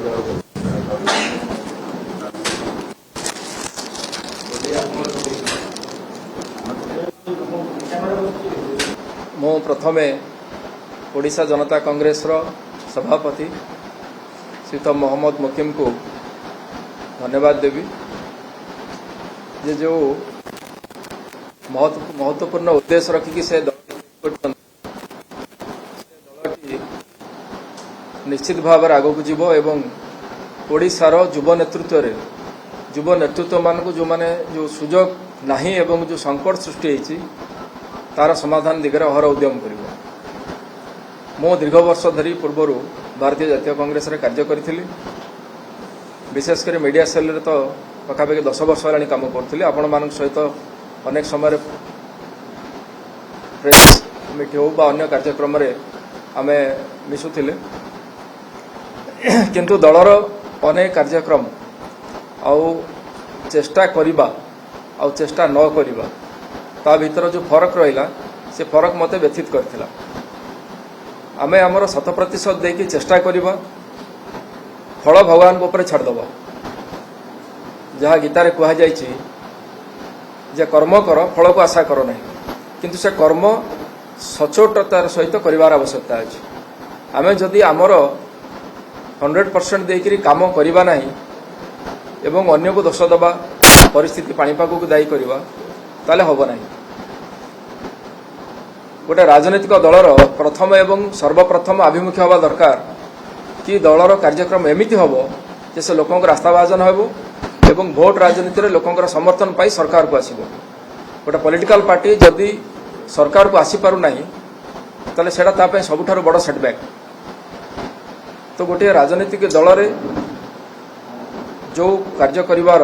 मु प्रथमे ओडिशा जनता कांग्रेस सभापति श्रीयुत मोहम्मद मुकीम को धन्यवाद देवी जे जो महत्वपूर्ण उद्देश्य रखिकी से दलटी निश्चित भाव आगक जीव एवं ओडिशार युव नेतृत्व मान जो माने जो सुजोग नहीं एवं जो संकट सृष्टि होती तार समाधान दिगरे अहर उद्यम कर मो दीर्घ वर्ष धरी पूर्वर भारतीय जातीय कांग्रेस रे कार्य करी विशेषकर मीडिया सेल रे तो पखापाखि 10 वर्ष होलानी काम करुली आपण मान सहित अनेक समय प्रेस मीट हो बा अन्य कार्यक्रम रे आमे मिसुथिले किंतु दलर अनेक कार्यक्रम आउ चेष्टा करिबा आउ चेष्टा न करिबा ता भीतर जो फरक रहा से फरक मते व्यथित करथिला आमे हमर 100% देकी चेष्टा करिबा फल भगवान को ऊपर छाड़दबा जहाँ गीतारे कहा जाइछि जे कर्म कर फल को आशा करो नहीं किंतु से कर्म सचोटतार सहित करिवार आवश्यकता अछि आमे जदि हमर 100% देकी काम करिबा नहीं एवं अन्य को दोष दबा परिस्थिति पाणीपाग को दायी करिबा ताले होबो नहीं गोटे राजनैतिक दलर प्रथम एवं सर्वप्रथम आभिमुख्य हवा दरकार कि दलर कार्यक्रम एमिति होबो जे से लोकंक रास्ताभाजन होबो एवं भोट राजनीति रे लोकंक समर्थन पाई सरकार को आसीबो गोटे पॉलिटिकल पार्टी जदि सरकार को आसी पारु नहीं ताले सेडा ता पे सबुठारो बड़ सेटबैक तो गोटे राजनीतिक दल रे जो कार्य करिवार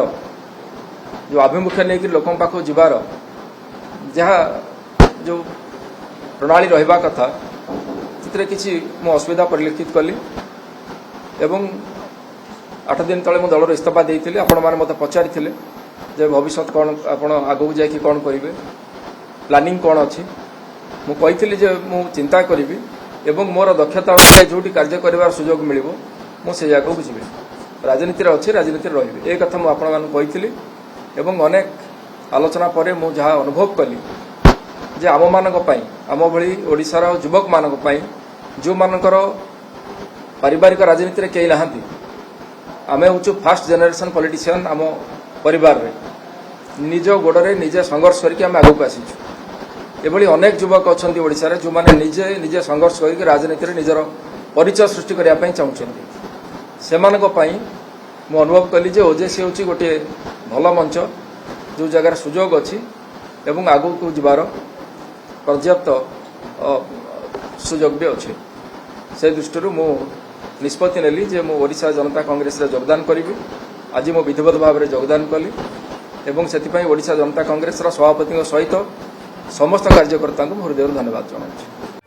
जो आभिमुख्य नहीं कि लोकंक पाखो जिबार जहाँ जो प्रणाली रहिबा कथा चित्रे किछि मो असुविधा परिलक्षित कली एवं 8 दिन तले मो दलर इस्तीफा देइथिले आपण माने मते पचारिथिले जे भविष्य कोन आपण आगु जाय कि कोन करिवे प्लानिंग कोन अछि मु कहिथिले जे मु चिंता करिवि एवं मोर दक्षता जोटी कार्य करिवार सुयोग मिलिबो मु से जागो बुझिबे राजनीति रे अछि राजनीति रे रहिबे ए कथा मु आपण मान कहिथिले एवं अनेक आलोचना परे मु जहाँ अनुभव कली जे आम मानक पई आम भली ओडिशार युवक मानक पई जो मानकर पारिवारिक राजनीति रे केही नाहंती आमे होचु फर्स्ट जनरेशन पॉलिटिशियन आम परिवार रे निज गोड़े निजे संघर्ष करके आम आगक आसीछु एभली अनेक युवक अछंती ओडिशा रे जो माने निजे निजे संघर्ष करके राजनीति रे निजर परिचय सृष्टि करिया पई चाहुछंती सेमानक पई मु अनुभव कली जे ओजेसी होची गोटे भल मंच जो जगार सुजोग अछि एवं आगु को जिबार पर्याप्त सुजोग भी अच्छे से दृष्टि मु निष्पत्ति नेली जे मु ओडिशा जनता कांग्रेस रे योगदान करी आज मो विधिवत भाव में योगदान कली एवं से ओडिशा जनता कांग्रेस सभापति सहित समस्त कार्यकर्ता को हृदय धन्यवाद जनाऊँ।